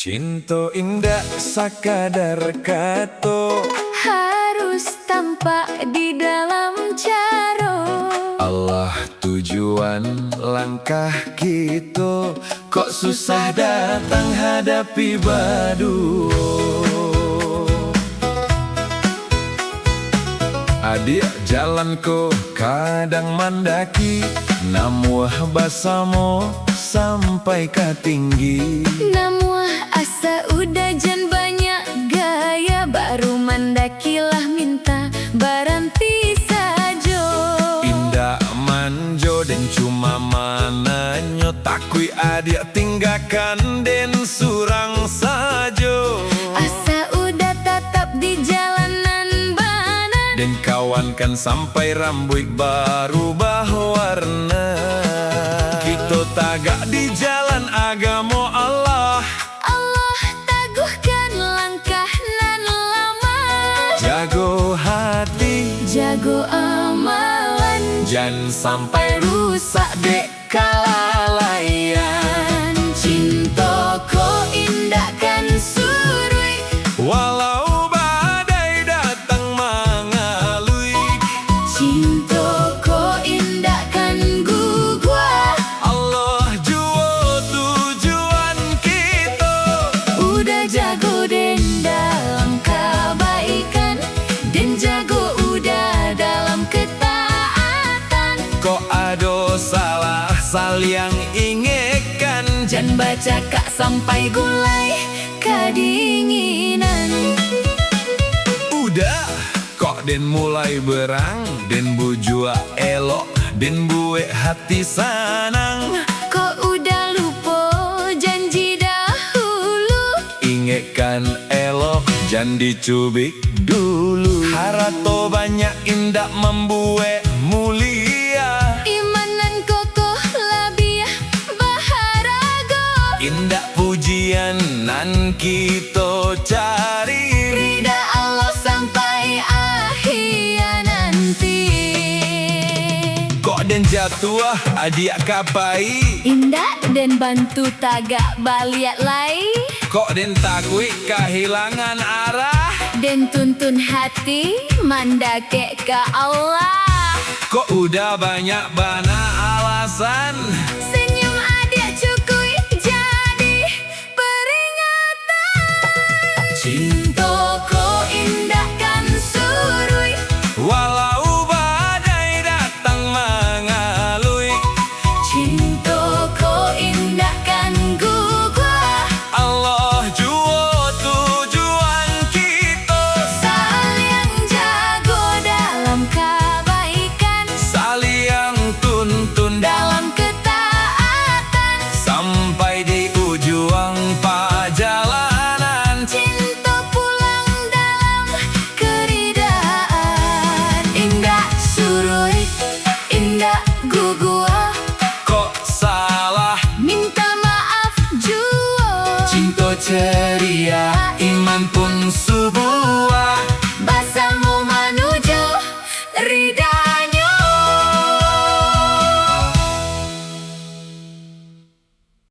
Cinta indah sakadar kato, harus tampak di dalam caro. Allah tujuan langkah gitu, kok susah datang hadapi badu. Adik jalanku kadang mandaki, namuah basamo sampai ke tinggi. Namuah asa udah jan banyak gaya, baru mandakilah minta baranti sajo. Indah manjo dan cuma mananyo, takui adik tinggalkan den surang sajo. Asa udah tatap di jalanan bana, Dan kawankan sampai rambut berubah warna. Kita tagak di jalan agama Allah, Allah taguhkan langkah nan lama. jago hati, Jago amalan, jangan sampai rusak dek kelalaian. cinta ko indahkan surui. Walau badai datang mengalui, Cinta ko indahkan gugua. Allah jua tujuan kita. Udah jago den dalam kebaikan, dan jago udah dalam ketaatan. Kok ada salah saling ingatkan, Jan baca kak sampai gulai kedinginan. udah kok den mulai berang, den bujua elok, den buek hati sanang. Kok udah lupa janji dahulu, Ingatkan elok, jangan dicubik dulu. Harato banyak indah membuat mulia, imanan kokoh labiah baharago. indah pujian nan kita cari. Rida Allah sampai akhir nanti. Kok den jatuh adik kapai, Indah dan bantu tagak baliat lai, kok den takui kehilangan arah. dan tuntun hati mandake ke Allah. Kok udah banyak bana alasan, Senyum adik cukui jadi peringatan.